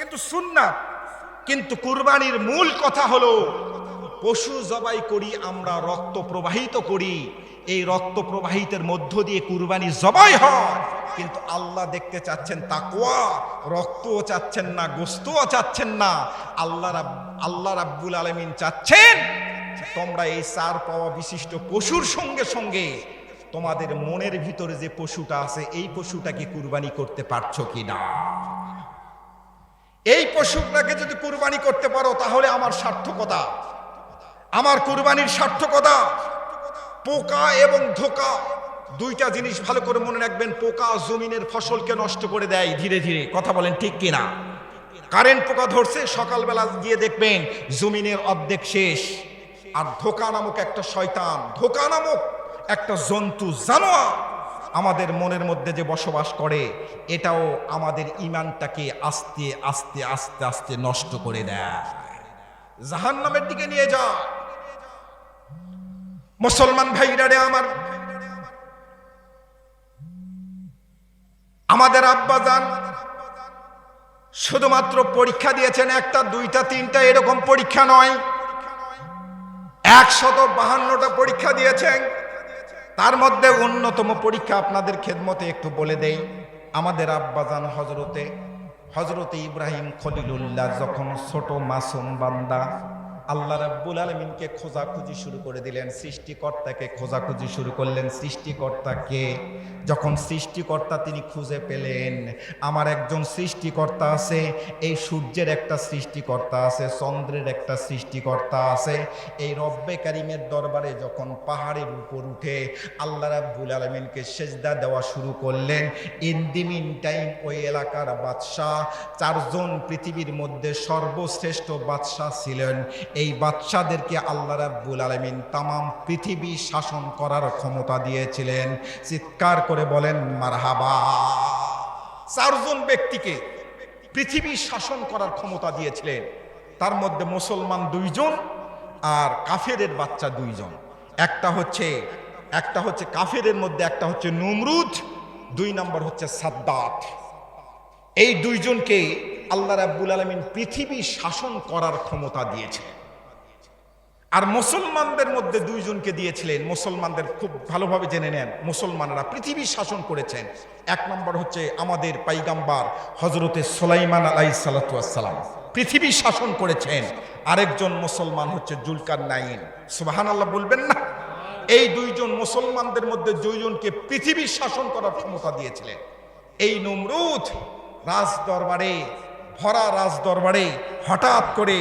কিন্তু সুন্নাত। কিন্তু কুরবানির মূল কথা হলো পশু জবাই করি আমরা, রক্ত প্রবাহিত করি, এই রক্ত প্রবাহিতের মধ্য দিয়ে কুরবানি জবাই হয়। কিন্তু আল্লাহ দেখতে চাচ্ছেন তাকওয়া, রক্তও চাচ্ছেন না, গোস্তও চাচ্ছেন না। আল্লাহ রাব্বুল আলামিন চাচ্ছেন তোমরা এই চার পাওয়া বিশিষ্ট পশুর সঙ্গে সঙ্গে তোমাদের মনের ভিতরে যে পশুটা আছে এই পশুটাকে কুরবানি করতে পারছো কিনা। এই পশুটাকে যদি কুরবানি করতে পারো তাহলে আমার সার্থকতা, আমার কুরবানির সার্থকতা। পোকা এবং ধোঁকা দুইটা জিনিস ভালো করে মনে রাখবেন। পোকা জমিনের ফসলকে নষ্ট করে দেয় ধীরে ধীরে, কথা বলেন ঠিক কিনা। কারেন্ট পোকা ধরছে, সকালবেলা গিয়ে দেখবেন জমিনের অর্ধেক শেষ। আর ধোঁকা নামক একটা শয়তান, ধোঁকা নামক একটা জন্তু, জানোয়ার আমাদের মনের মধ্যে যে বসবাস করে, এটাও আমাদের ঈমানটাকে আস্তে আস্তে আস্তে আস্তে নষ্ট করে দেয়, জাহান্নামের দিকে নিয়ে যায়। মুসলমান ভাইরা রে আমার, আমাদের আব্বাজান শুধুমাত্র পরীক্ষা দিয়েছেন একটা, দুইটা, তিনটা, এরকম পরীক্ষা নয়, 152টা পরীক্ষা দিয়েছেন। তার মধ্যে অন্যতম পরীক্ষা আপনাদের খেদমতে একটু বলে দেই। আমাদের আব্বাজান হজরতে ইব্রাহিম খলিলুল্লাহ যখন ছোট মাসুম বান্দা, আল্লাহ রাব্বুল আলামিনকে খোঁজাখুঁজি শুরু করে দিলেন, সৃষ্টিকর্তাকে খোঁজাখুঁজি শুরু করলেন। সৃষ্টিকর্তাকে যখন সৃষ্টিকর্তা তিনি খুঁজে পেলেন, আমার একজন সৃষ্টিকর্তা আছে, এই সূর্যের একটা সৃষ্টিকর্তা আছে, চন্দ্রের একটা সৃষ্টিকর্তা আছে। এই রব্বে কারিমের দরবারে যখন পাহাড়ের উপর উঠে আল্লাহ রাব্বুল আলামিনকে সেজদা দেওয়া শুরু করলেন, ইন দি মিন টাইম ওই এলাকার বাদশাহ, চারজন পৃথিবীর মধ্যে সর্বশ্রেষ্ঠ বাদশাহ ছিলেন। এই বাদশাদেরকে আল্লাহ রাব্বুল আলামিন তামাম পৃথিবী শাসন করার ক্ষমতা দিয়েছিলেন। চিৎকার করে বলেন মারহাবা। চারজন ব্যক্তিকে পৃথিবী শাসন করার ক্ষমতা দিয়েছিলেন। তার মধ্যে মুসলমান 2 জন আর কাফেরের বাচ্চা 2 জন। একটা হচ্ছে কাফেরের মধ্যে একটা হচ্ছে নমরুদ, 2 নম্বর হচ্ছে সাদ্দাত। এই 2 জনকে আল্লাহ রাব্বুল আলামিন পৃথিবী শাসন করার ক্ষমতা দিয়েছিলেন। আর মুসলমানদের মধ্যে 2 জনকে দিয়েছিলেন। মুসলমানদের খুব ভালোভাবে জেনে নেন, মুসলমানরা পৃথিবী শাসন করেছেন। 1 নম্বর হচ্ছে আমাদের পয়গম্বর হযরতে সুলাইমান আলাইহিস সালাতু ওয়াস সালাম, পৃথিবী শাসন করেছেন। আরেকজন মুসলমান হচ্ছে জুলকারনাইন, সুবহানাল্লাহ বলবেন না। এই 2 জন মুসলমানদের মধ্যে 2 জনকে পৃথিবী শাসন করার ক্ষমতা দিয়েছিলেন। এই নমরুদ ভরা রাজ দরবারে হঠাৎ করে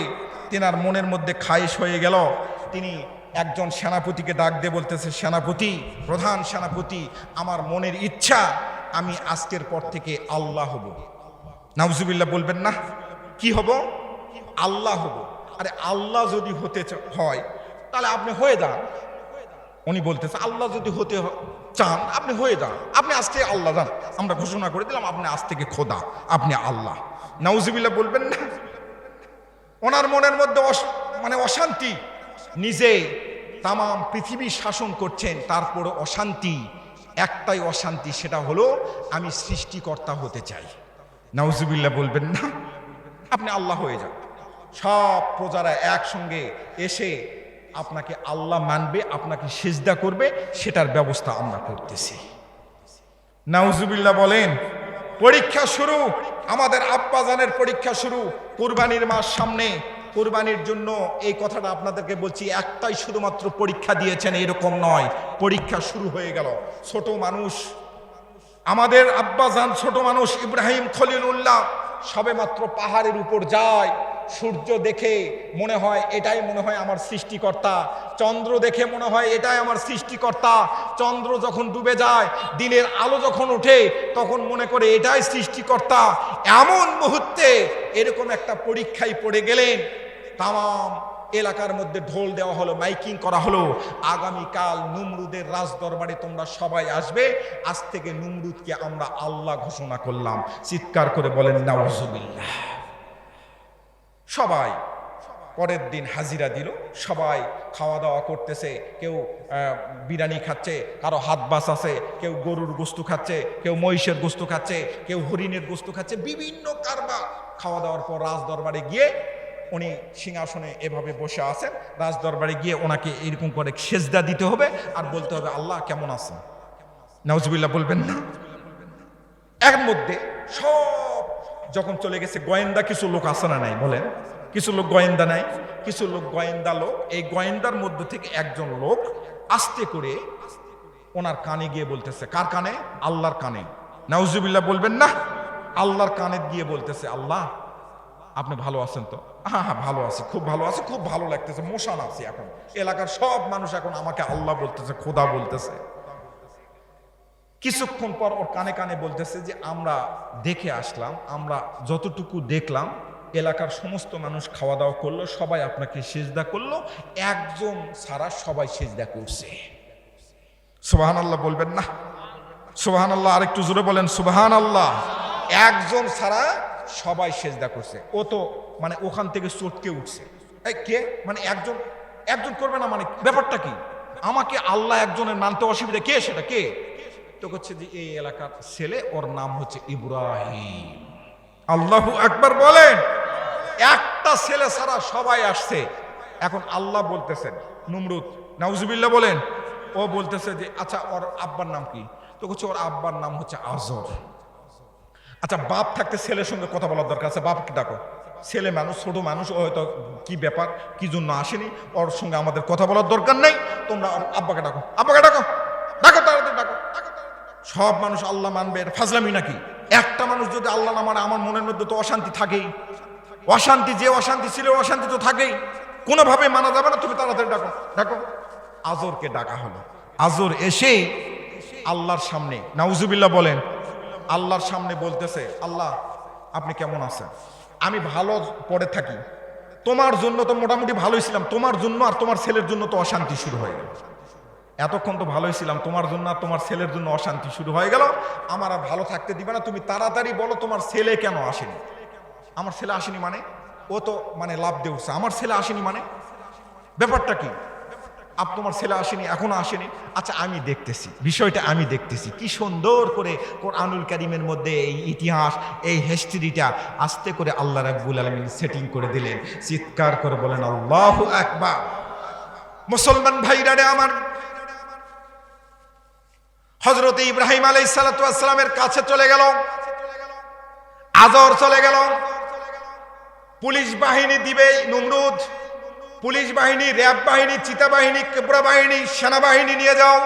তেনার মনের মধ্যে খায়েশ হয়ে গেল। তিনি একজন সেনাপতিকে ডাক দিয়ে বলতেছে, সেনাপতি, প্রধান সেনাপতি, আমার মনের ইচ্ছা আমি আজকের পর থেকে আল্লাহ হব। নাউজুবিল্লাহ বলবেন না। কি হব? আল্লাহ হব। আরে আল্লাহ যদি হতে হয় তাহলে আপনি হয়ে যান। উনি বলতেছে, আল্লাহ যদি হতে চান আপনি হয়ে যান, আপনি আজ থেকে আল্লাহ যান, আমরা ঘোষণা করে দিলাম আপনি আজ থেকে খোদা, আপনি আল্লাহ। নাউজুবিল্লাহ বলবেন না। ওনার মনের মধ্যে অশান্তি, নিজে তামাম পৃথিবী শাসন করছেন, তারপরে অশান্তি, একটাই অশান্তি, সেটা হলো আমি সৃষ্টিকর্তা হতে চাই। নাউজুবিল্লাহ বলবেন না। আপনি আল্লাহ হয়ে যান, সব প্রজারা একসঙ্গে এসে আপনাকে আল্লাহ মানবে, আপনাকে সিজদা করবে, সেটার ব্যবস্থা আমরা করতেছি। নাউজুবিল্লাহ বলেন। পরীক্ষা শুরু, আমাদের আব্বাজানের পরীক্ষা শুরু। কুরবানির মাস সামনে, কুরবানির জন্য এই কথাটা আপনাদেরকে বলছি, একটাই শুধুমাত্র পরীক্ষা দিয়েছেন এরকম নয়, পরীক্ষা শুরু হয়ে গেল। ছোট মানুষ, আমাদের আব্বাজান ছোট মানুষ ইব্রাহিম খলিলুল্লাহ সবেমাত্র পাহাড়ের উপর যায়। সূর্য দেখে মনে হয় এটাই মনে হয় আমার সৃষ্টিকর্তা, চন্দ্র দেখে মনে হয় এটাই আমার সৃষ্টিকর্তা। চন্দ্র যখন ডুবে যায়, দিনের আলো যখন ওঠে, তখন মনে করে এটাই সৃষ্টিকর্তা। এমন মুহূর্তে এরকম একটা পরীক্ষায় পড়ে গেলেন। তামাম এলাকার মধ্যে ঢোল দেওয়া হলো, মাইকিং করা হলো, আগামীকাল নমরুদের রাজ দরবারে তোমরা সবাই আসবে, আজ থেকে নমরুদকে আমরা আল্লাহ ঘোষণা করলাম। চিৎকার করে বলেন নাউজুবিল্লাহ। সবাই পরের দিন হাজিরা দিল, সবাই খাওয়া দাওয়া করতেছে, কেউ বিরিয়ানি খাচ্ছে, কারো হাত বাস আছে, কেউ গরুর গোস্ত খাচ্ছে, কেউ মহিষের গোস্ত খাচ্ছে, কেউ হরিণের গোস্ত খাচ্ছে, বিভিন্ন কারবার খাওয়া দাওয়ার পর রাজ দরবারে গিয়ে উনি সিংহাসনে এভাবে বসে আছেন, রাজ দরবারে গিয়ে ওনাকে এরকম করে সেজদা দিতে হবে আর বলতে হবে আল্লাহ কেমন আছেন। নাউজুবিল্লাহ বলবেন না। এর মধ্যে সব যখন চলে গেছে, গোয়েন্দা কিছু লোক আছে না নাই বলেন, কিছু লোক গোয়েন্দা নাই, কিছু লোক গোয়েন্দা লোক। এই গোয়েন্দার মধ্যে থেকে একজন লোক আস্তে করে ওনার কানে গিয়ে বলতেছে, কার কানে? আল্লাহর কানে। নাউজুবিল্লাহ বলবেন না। আল্লাহর কানে গিয়ে বলতেছে, আল্লাহ আপনি ভালো আছেন তো? হ্যাঁ হ্যাঁ ভালো আছি, খুব ভালো আছি, খুব ভালো লাগতেছে, মোশান আছি এখন। এলাকার সব মানুষ এখন আমাকে আল্লাহ বলতেছে, খোদা বলতেছে। কিছুক্ষণ পর ওর কানে কানে বলতেছে যে আমরা দেখে আসলাম, আমরা যতটুকু দেখলাম এলাকার সমস্ত মানুষ খাওয়া দাওয়া করলো, সবাই আপনাকে সিজদা করলো, একজন ছাড়া সবাই সিজদা করছে। সুবহানাল্লাহ বলবেন না। সুবহানাল্লাহ আরেকটু জোরে বলেন সুবহানাল্লাহ। একজন ছাড়া সবাই সিজদা করছে। ও তো মানে ওখান থেকে চটকে উঠছে, এই কে মানে একজন একজন করবে না মানে ব্যাপারটা কি? আমাকে আল্লাহ একজনের মানতে অসুবিধা, কে সেটা কে? তো হচ্ছে যে এই এলাকার ছেলে, ওর নাম হচ্ছে ইব্রাহিম। আল্লাহু আকবার বলেন। একটা ছেলে ছাড়া সবাই আসছে। এখন আল্লাহ বলতেছেন নমরুদ, নাউজুবিল্লাহ বলেন, ও বলতেছে যে আচ্ছা ওর আব্বার নাম কি? তো হচ্ছে ওর আব্বার নাম হচ্ছে আজর। আচ্ছা বাপ থাকতে ছেলের সঙ্গে কথা বলার দরকার আছে, বাপকে ডাকো। ছেলে মানুষ, ছোট মানুষ, ও হয়তো কি ব্যাপার, কি জন্য আসেনি, ওর সঙ্গে আমাদের কথা বলার দরকার নেই, তোমরা ওর আব্বাকে ডাকো, আব্বাকে ডাকো, ডাকো তাড়াতাড়ি ডাকো। সব মানুষ আল্লাহ মানবে, ফাজলামি নাকি? একটা মানুষ যদি আল্লাহ না মানে, আমার মনের মধ্যে তো অশান্তি থাকেই। অশান্তি, যে অশান্তি ছিল অশান্তি তো থাকেই, কোনোভাবে মানা যাবে না। তুমি তাড়াতাড়ি ডাকো, ডাকো। আজরকে ডাকা হলো। আজর এসে আল্লাহর সামনে, নাউজুবিল্লাহ বলেন, আল্লাহর সামনে বলতেছে, আল্লাহ আপনি কেমন আছেন? আমি ভালো পড়ে থাকি, তোমার জন্য তো মোটামুটি ভালোই ছিলাম, তোমার জন্য আর তোমার ছেলের জন্য তো অশান্তি শুরু হয়ে গেল। এতক্ষণ তো ভালোই ছিলাম, তোমার জন্য আর তোমার ছেলের জন্য অশান্তি শুরু হয়ে গেল, আমার আর ভালো থাকতে দিবে না। তুমি তাড়াতাড়ি বলো তোমার ছেলে কেন আসেনি? আমার ছেলে আসেনি মানে? ও তো মানে লাভ দিয়ে উঠছে, আমার ছেলে আসেনি মানে ব্যাপারটা কি? তোমার ছেলে আসেনি, এখনো আসেনি। আচ্ছা আমি দেখতেছি বিষয়টা, আমি দেখতেছি। কি সুন্দর করে কোরআনুল কারীমের মধ্যে এই ইতিহাস, এই হিস্ট্রিটা আস্তে করে আল্লাহ রাব্বুল আলামিন সেটিং করে দিলেন। চিৎকার করে বলেন আল্লাহু আকবার। মুসলমান ভাইরা রে আমার, হযরত ইব্রাহিম আলাইহিস সালাতু ওয়াস সালামের কাছে চলে গেল, আজর চলে গেল। পুলিশ বাহিনী দিবে নমরুদ, পুলিশ বাহিনী, র্যাব বাহিনী, চিতা বাহিনী, কেবরা বাহিনী, সেনাবাহিনী নিয়ে যাও।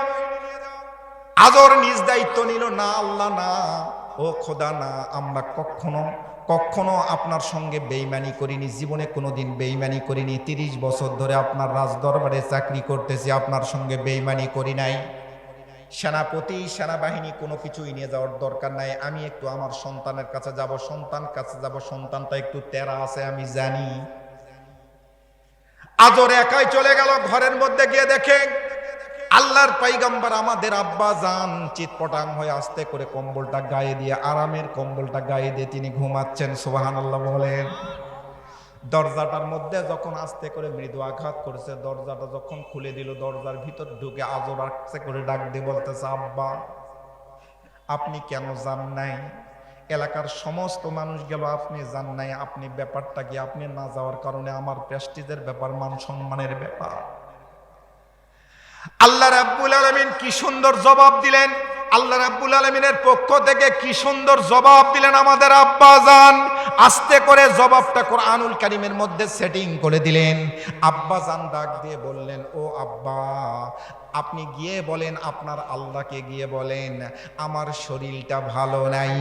আজর নিজ দায়িত্ব নিল, না আল্লাহ না, ও খোদা না, আমরা কখনো কখনো আপনার সঙ্গে বেঈমানি করিনি, জীবনে কোনোদিন বেঈমানি করিনি। 30 বছর ধরে আপনার রাজ দরবারে চাকরি করতেছি, আপনার সঙ্গে বেঈমানি করি নাই। সেনাপতি, সেনাবাহিনী কোনো কিছুই নিয়ে যাওয়ার দরকার নাই, আমি একটু আমার সন্তানের কাছে যাব, সন্তানটা একটু তেরা আছে আমি জানি। আজর একাই চলে গেল, ঘরের মধ্যে গিয়ে দেখে আল্লাহর পয়গম্বর আমাদের আব্বা জান চিৎপটাং হয়ে আস্তে করে কম্বলটা গায়ে দিয়ে, আরামের কম্বলটা গায়ে দিয়ে তিনি ঘুমাচ্ছেন। সুবহানাল্লাহ বলেন। দরজাটার মধ্যে যখন আস্তে করে মৃদু আঘাত করেছে, দরজাটা যখন খুলে দিল, দরজার ভিতর ঢুকে আজর আস্তে করে ডাক দিয়ে বলতেছে, আব্বা আপনি কেন যান নাই? এলাকার সমস্ত মানুষ গেল, আপনি যান নাই, আপনি ব্যাপারটা কি? আপনি না যাওয়ার কারণে আমার প্রেস্টিজের ব্যাপার, মান সম্মানের ব্যাপার। আল্লাহ রাব্বুল আলামিন কি সুন্দর জবাব দিলেন, আল্লাহ রাব্বুল আলামিনের পক্ষ থেকে কি সুন্দর জবাব দিলেন আমাদের আব্বা জান। আস্তে করে জবাবটা কোরআনুল কারীমের মধ্যে সেটিং করে দিলেন। আব্বা জান ডাক দিয়ে বললেন, ও আব্বা আপনি গিয়ে বলেন, আপনার আল্লাহকে গিয়ে বলেন আমার শরীরটা ভালো নাই।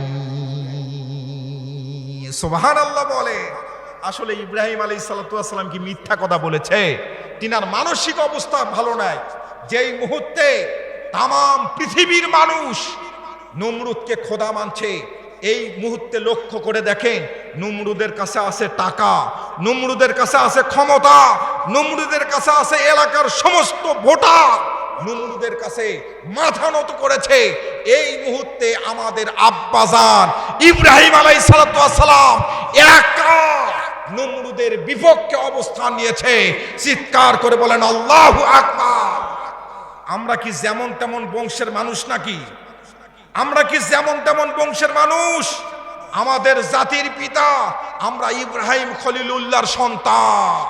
সুবহানাল্লাহ বলে। আসলে ইব্রাহিম আলাইহিস সালাতু ওয়াস সালাম কি মিথ্যা কথা বলেছে? তিনার মানসিক অবস্থা ভালো নাই। যেই মুহূর্তে তামাম পৃথিবীর মানুষ নমরুদকে খোদা মানছে, এই মুহূর্তে লক্ষ্য করে দেখেন, নমরুদের কাছে আছে টাকা, নমরুদের কাছে আছে ক্ষমতা, নমরুদের কাছে আছে এলাকার সমস্ত ভোটার, নমরুদের কাছে মাথা নত করেছে। এই মুহূর্তে আমাদের আব্বাজান ইব্রাহিম আলাইহিস সালাতু ওয়াস সালাম একা নমরুদের বিপক্ষে অবস্থান নিয়েছে। চিৎকার করে বলেন আল্লাহু আকবার। আমরা কি যেমন তেমন বংশের মানুষ নাকি? আমরা কি যেমন তেমন বংশের মানুষ? আমাদের জাতির পিতা, আমরা ইব্রাহিম খলিলুল্লাহর সন্তান।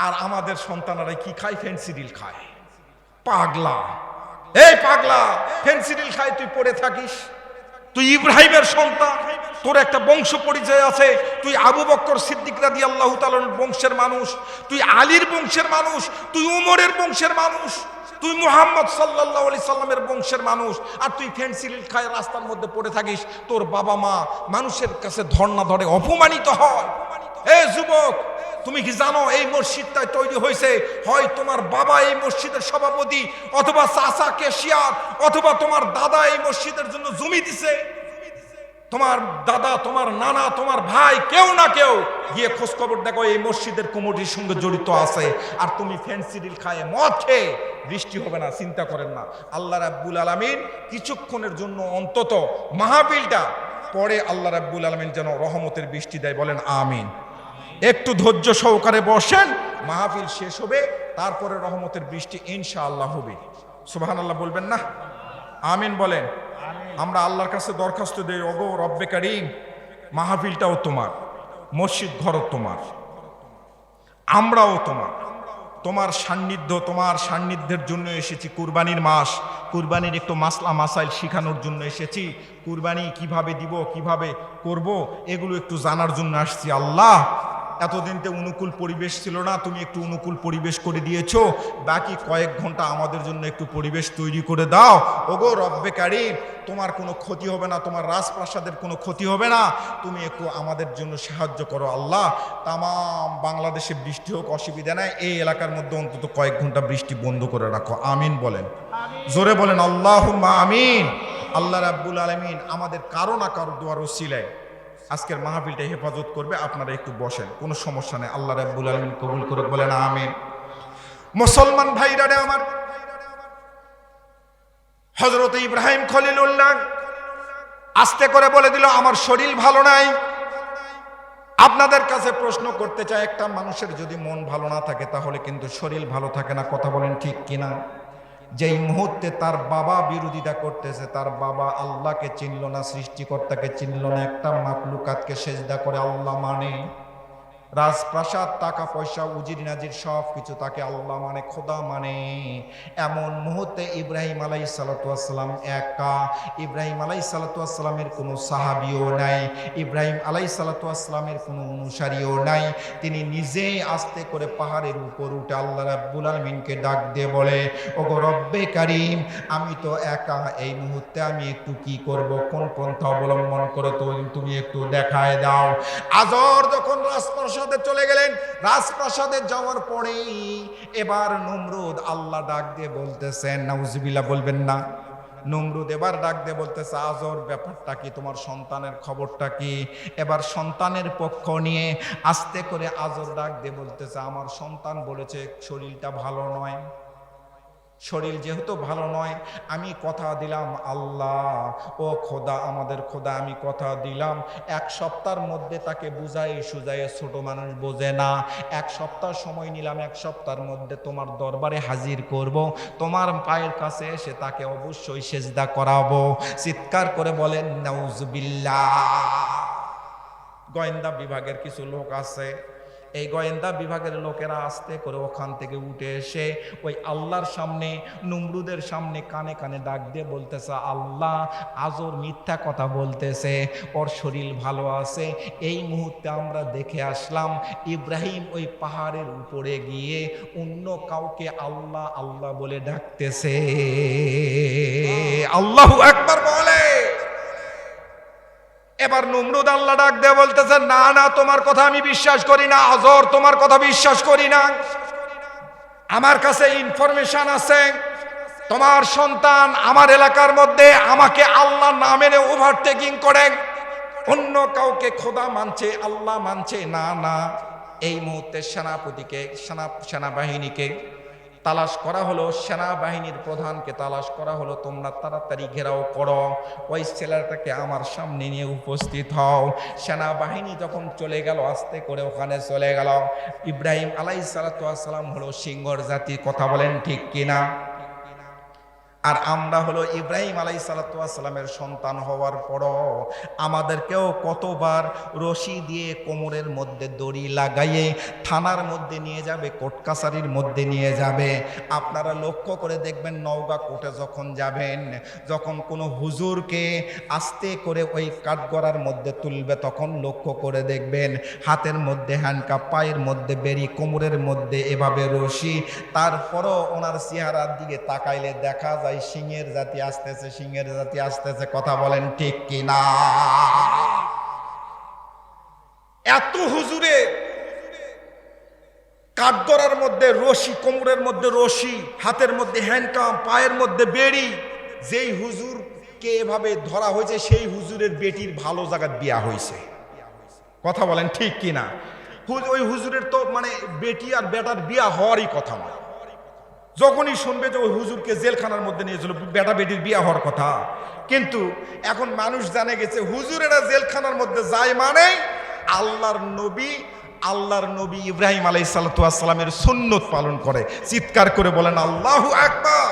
আর আমাদের সন্তানরা কি খায়? ফেন্সিডিল খায়। পাগলা, এই পাগলা, ফেন্সিডিল খায় তুই পড়ে থাকিস? তুই ইব্রাহিমের সন্তান, তোর একটা বংশ পরিচয় আছে। তুই আবু বকর সিদ্দিক রাদিয়াল্লাহু তাআলার বংশের মানুষ, তুই আলীর বংশের মানুষ, তুই উমরের বংশের মানুষ, তুই মুহাম্মদ সাল্লাল্লাহু আলাইহি সাল্লামের বংশের মানুষ। আর তুই ফেন্সিডিল খায় রাস্তার মধ্যে পড়ে থাকিস। তোর বাবা মা মানুষের কাছে ধর্ণা ধরে অপমানিত হয়। এই যুবক, তুমি কি জানো এই মসজিদটা তৈরি হয়েছে হয় তোমার বাবা এই মসজিদের সভাপতি, অথবা চাচা ক্যাশিয়ার, অথবা তোমার দাদা এই মসজিদের জন্য জমি দিছে। তোমার দাদা, তোমার নানা, তোমার ভাই, কেউ না কেউ গিয়ে খোঁজ খবর দেখো এই মসজিদের কমিটির সঙ্গে জড়িত আছে। আর তুমি ফেন্সিডিল খায় মদ খেয়ে বৃষ্টি হবে না, চিন্তা করেন না। আল্লাহ রাব্বুল আলামিন কিছুক্ষণের জন্য অন্তত মাহফিলটা পরে আল্লাহ রাব্বুল আলামিন যেন রহমতের বৃষ্টি দেয়, বলেন আমিন। একটু ধৈর্য সহকারে বসেন, মাহফিল শেষ হবে, তারপরে রহমতের বৃষ্টি ইনশাআল্লাহ হবে। সুবহানাল্লাহ বলবেন না? আমিন বলেন। আমরা আল্লাহর কাছে দরখাস্ত দেই, ওগো রব্বে কারীম, মাহফিলটাও তোমার, মসজিদ ঘরও তোমার, আমরাও তোমার। তোমার সান্নিধ্যের জন্য এসেছি। কুরবানির মাস, কুরবানির একটু মাসলা মাসাইল শিখানোর জন্য এসেছি। কুরবানি কিভাবে দিব, কিভাবে করব, এগুলো একটু জানার জন্য আসছি। আল্লাহ, এতদিন তো অনুকূল পরিবেশ ছিল না, তুমি একটু অনুকূল পরিবেশ করে দিয়েছো। বাকি কয়েক ঘন্টা আমাদের জন্য একটু পরিবেশ তৈরি করে দাও। ওগো রব্বে কারীম, তোমার কোনো ক্ষতি হবে না, তোমার রাজপ্রাসাদের কোনো ক্ষতি হবে না, তুমি একটু আমাদের জন্য সাহায্য করো আল্লাহ। তাম বাংলাদেশে বৃষ্টি হোক, অসুবিধা নাই, এই এলাকার মধ্যে অন্তত কয়েক ঘন্টা বৃষ্টি বন্ধ করে রাখো। আমিন বলেন, জোরে বলেন আল্লাহুম্মা আমিন। আল্লাহ রাব্বুল আলামিন আমাদের কারো না কারো দোয়ার ওসিলায় আজকের মাহফিলটা হেফাজত করবে। আপনারা একটু বসেন, কোনো সমস্যা নেই। আল্লাহ রাব্বুল আলামিন কবুল করুক, বলেন আমিন। মুসলমান ভাইরা রে আমার, হযরত ইব্রাহিম খলিলুল্লাহ আস্তে করে বলে দিল, আমার শরীর ভালো নাই। আপনাদের কাছে প্রশ্ন করতে চাই, একটা মানুষের যদি মন ভালো না থাকে তাহলে কিন্তু শরীর ভালো থাকে না, কথা বলেন ঠিক কিনা? যেই মুহূর্তে তার বাবা বিরোধিতা করতেছে, তার বাবা আল্লাহকে চিনল না, সৃষ্টিকর্তাকে চিনল না, একটা মাখলুকাতকে সেজদা করে আল্লাহ মানে, রাজপ্রাসাদ, টাকা পয়সা, উজির নাজির সব কিছু তাকে আল্লাহ মানে, খোদা মানে। এমন মুহূর্তে ইব্রাহিম আলাইহিস সালাতু ওয়াস সালাম একা। ইব্রাহিম আলাইহিস সালাতু ওয়াস সালামের কোনো সাহাবীও নাই, ইব্রাহিম আলাইহিস সালাতু ওয়াস সালামের কোনো অনুসারীও নাই। তিনি নিজেই আস্তে করে পাহাড়ের উপর উঠে আল্লাহ রাব্বুল আলামিনকে ডাক দিয়ে বলে, ওগো রব্বে কারীম, আমি তো একা, এই মুহূর্তে আমি একটু কি করব, কোন পন্থা অবলম্বন করে তো তুমি একটু দেখায় দাও। আজর যখন রাজপ্রাসাদে চলে গেলেন, রাজপ্রাসাদে যাওয়ার পরেই এবার নমরুদ আল্লাহ ডাক দিয়ে বলতেছেন, নাউজুবিল্লাহ বলবেন না? নমরুদ এবার ডাক দিয়ে বলতেছে, আজর ব্যাপারটা কি, তোমার সন্তানের খবরটা কি? এবার সন্তানের পক্ষ নিয়ে আস্তে করে আজর ডাক দিয়ে বলতেছে, আমার সন্তান বলেছে শরীরটা ভালো নয়। শরীর যেহেতু ভালো নয়, আমি কথা দিলাম আল্লাহ, ও খোদা, আমাদের খোদা, আমি কথা দিলাম এক সপ্তাহের মধ্যে তাকে বুঝাই সুজাই, ছোট মানুষ বোঝে না, এক সপ্তাহ সময় নিলাম, এক সপ্তাহের মধ্যে তোমার দরবারে হাজির করব, তোমার পায়ের কাছে এসে তাকে অবশ্যই সেজদা করাবো। চিৎকার করে বলেন নাউজুবিল্লাহ। গোয়েন্দা বিভাগের কিছু লোক আছে, এই গোয়েন্দা বিভাগের লোকেরা আস্তে করে ওখান থেকে উঠে এসে ওই আল্লাহর সামনে, নমরুদের সামনে কানে কানে ডাক দিয়ে বলতেছে, আল্লাহ, আজর মিথ্যা কথা বলতেছে, ওর শরীর ভালো আছে। এই মুহূর্তে আমরা দেখে আসলাম ইব্রাহিম ওই পাহাড়ের উপরে গিয়ে অন্য কাউকে আল্লাহ আল্লাহ বলে ডাকতেছে। আল্লাহু আকবার বলে। এবার নমরুদ আল্লাহ ডাক দিয়ে বলতেছে, না না, তোমার কথা আমি বিশ্বাস করি না, আজর তোমার কথা বিশ্বাস করি না। আমার কাছে ইনফরমেশন আছে, তোমার সন্তান আমার এলাকার মধ্যে আমাকে আল্লাহ না মেনে ওভারটেকিং করে, অন্য কাউকে খোদা মানছে, আল্লাহ মানছে। না না, এই মুহূর্তে সেনাপতিকে, সেনাবাহিনীকে তালাশ করা হলো, সেনাবাহিনীর প্রধানকে তালাশ করা হলো, তোমরা তাড়াতাড়ি ঘেরাও করো, ওই ছেলেটাকে আমার সামনে নিয়ে উপস্থিত হও। সেনাবাহিনী যখন চলে গেল, আস্তে করে ওখানে চলে গেল। ইব্রাহিম আলাইহিস সালাতু ওয়াস সালাম হলো সিংহর জাতি, কথা বলেন ঠিক কিনা? আর আমরা হলো ইব্রাহিম আলাইহিসসালামের সন্তান হওয়ার পরও আমাদেরকেও কতবার রশি দিয়ে কোমরের মধ্যে দড়ি লাগাইয়ে থানার মধ্যে নিয়ে যাবে, কোর্ট কাছারির মধ্যে নিয়ে যাবে। আপনারা লক্ষ্য করে দেখবেন নওগাঁ কোর্টে যখন যাবেন, যখন কোনো হুজুরকে আস্তে করে ওই কাঠগড়ার মধ্যে তুলবে, তখন লক্ষ্য করে দেখবেন হাতের মধ্যে হ্যান্ডকাপ, পায়ের মধ্যে বেরি, কোমরের মধ্যে এভাবে রশি। তারপরও ওনার চেহারার দিকে তাকাইলে দেখা যায় সিংহের জাতি আসতেছে, সিংহের জাতি আসতেছে। কথা বলেন ঠিক কিনা? এত হুজুরে কাঠগড়ার মধ্যে রশি, কোমরের মধ্যে রশি, হাতের মধ্যে হ্যান্ডকাম, পায়ের মধ্যে বেড়ি। যেই হুজুরকে এভাবে ধরা হয়েছে সেই হুজুরের বেটির ভালো জায়গায় বিয়া হয়েছে। কথা বলেন ঠিক কিনা? ওই হুজুরের তো মানে বেটি আর বেটার বিয়া হওয়ারই কথা নয়। যখনই শুনবে যে ওই হুজুরকে জেলখানার মধ্যে নিয়েছিল, বেটা বেটির বিয়া হওয়ার কথা। কিন্তু এখন মানুষ জানে গেছে হুজুরেরা জেলখানার মধ্যে যায় মানে আল্লাহর নবী ইব্রাহিম আলাইহিস সালামের সুন্নত পালন করে। চিৎকার করে বলেন আল্লাহু আকবার।